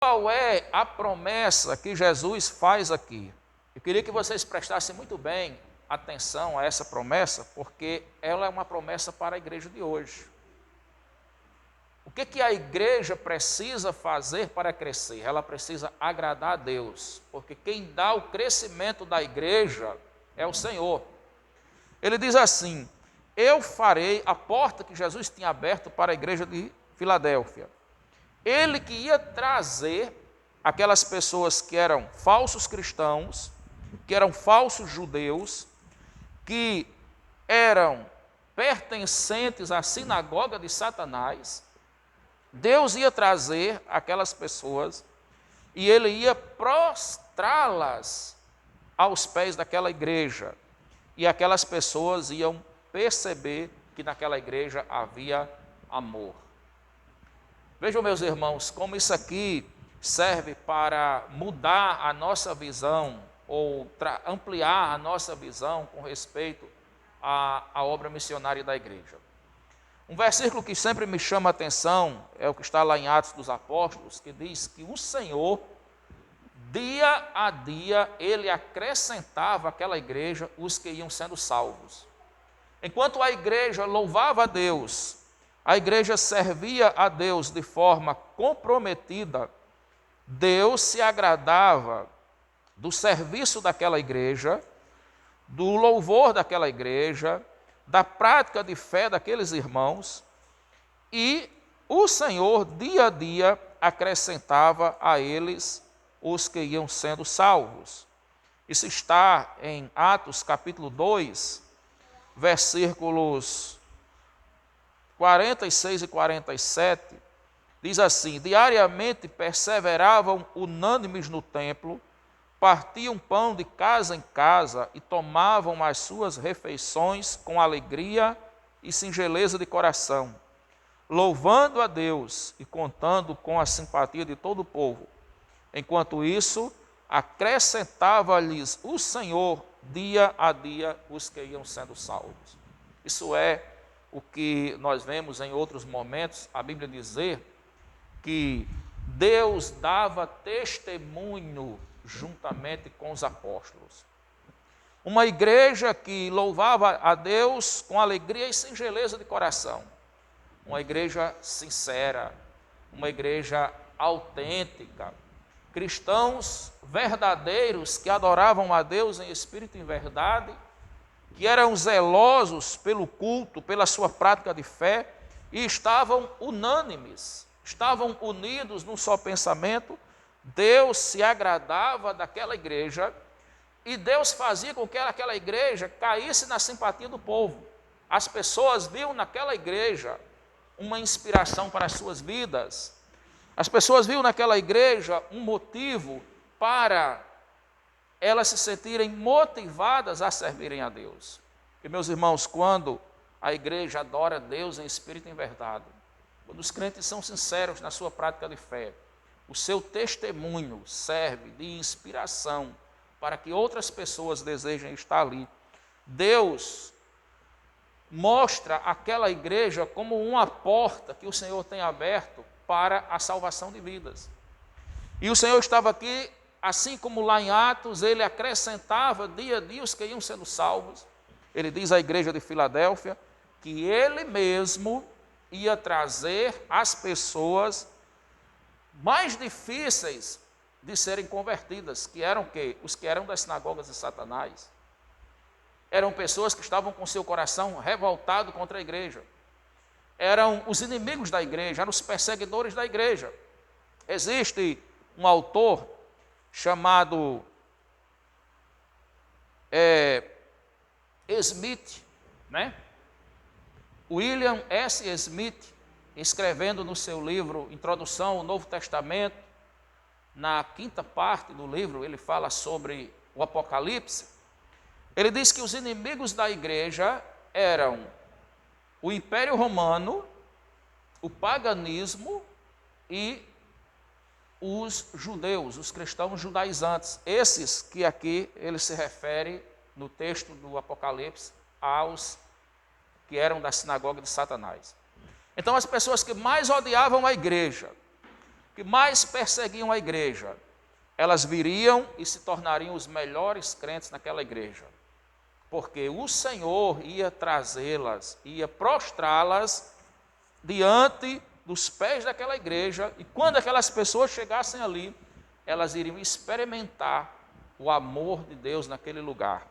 Qual é a promessa que Jesus faz aqui? Eu queria que vocês prestassem muito bem atenção a essa promessa, porque ela é uma promessa para a igreja de hoje. O que a igreja precisa fazer para crescer? Ela precisa agradar a Deus, porque quem dá o crescimento da igreja é o Senhor. Ele diz assim: eu farei a porta que Jesus tinha aberto para a igreja de Filadélfia. Ele que ia trazer aquelas pessoas que eram falsos cristãos, que eram falsos judeus, que eram pertencentes à sinagoga de Satanás. Deus ia trazer aquelas pessoas e ele ia prostrá-las aos pés daquela igreja. E aquelas pessoas iam perceber que naquela igreja havia amor. Vejam, meus irmãos, como isso aqui serve para mudar a nossa visão ou ampliar a nossa visão com respeito à obra missionária da igreja. Um versículo que sempre me chama a atenção é o que está lá em Atos dos Apóstolos, que diz que o Senhor, dia a dia, ele acrescentava àquela igreja os que iam sendo salvos. Enquanto a igreja louvava a Deus, a igreja servia a Deus de forma comprometida, Deus se agradava do serviço daquela igreja, do louvor daquela igreja, da prática de fé daqueles irmãos, e o Senhor, dia a dia, acrescentava a eles os que iam sendo salvos. Isso está em Atos capítulo 2, versículos 46 e 47, diz assim: diariamente perseveravam unânimes no templo, partiam pão de casa em casa e tomavam as suas refeições com alegria e singeleza de coração, louvando a Deus e contando com a simpatia de todo o povo. Enquanto isso, acrescentava-lhes o Senhor dia a dia os que iam sendo salvos. Isso é o que nós vemos em outros momentos, a Bíblia dizer que Deus dava testemunho juntamente com os apóstolos. Uma igreja que louvava a Deus com alegria e singeleza de coração. Uma igreja sincera, uma igreja autêntica. Cristãos verdadeiros que adoravam a Deus em espírito e em verdade, que eram zelosos pelo culto, pela sua prática de fé, e estavam unânimes, estavam unidos num só pensamento. Deus se agradava daquela igreja e Deus fazia com que aquela igreja caísse na simpatia do povo. As pessoas viam naquela igreja uma inspiração para as suas vidas. As pessoas viam naquela igreja um motivo para elas se sentirem motivadas a servirem a Deus. Porque, meus irmãos, quando a igreja adora a Deus em espírito e em verdade, quando os crentes são sinceros na sua prática de fé, o seu testemunho serve de inspiração para que outras pessoas desejem estar ali. Deus mostra aquela igreja como uma porta que o Senhor tem aberto para a salvação de vidas. E o Senhor estava aqui, assim como lá em Atos, ele acrescentava dia a dia os que iam sendo salvos. Ele diz à igreja de Filadélfia que ele mesmo ia trazer as pessoas mais difíceis de serem convertidas, que eram o quê? Os que eram das sinagogas de Satanás. Eram pessoas que estavam com seu coração revoltado contra a igreja. Eram os inimigos da igreja, eram os perseguidores da igreja. Existe um autor chamado Smith, né? William S. Smith, escrevendo no seu livro Introdução ao Novo Testamento, na 5ª parte do livro, ele fala sobre o Apocalipse. Ele diz que os inimigos da igreja eram o Império Romano, o paganismo e os judeus, os cristãos judaizantes. Esses que aqui ele se refere no texto do Apocalipse aos que eram da sinagoga de Satanás. Então, as pessoas que mais odiavam a igreja, que mais perseguiam a igreja, elas viriam e se tornariam os melhores crentes naquela igreja. Porque o Senhor ia trazê-las, ia prostrá-las diante dos pés daquela igreja, e quando aquelas pessoas chegassem ali, elas iriam experimentar o amor de Deus naquele lugar.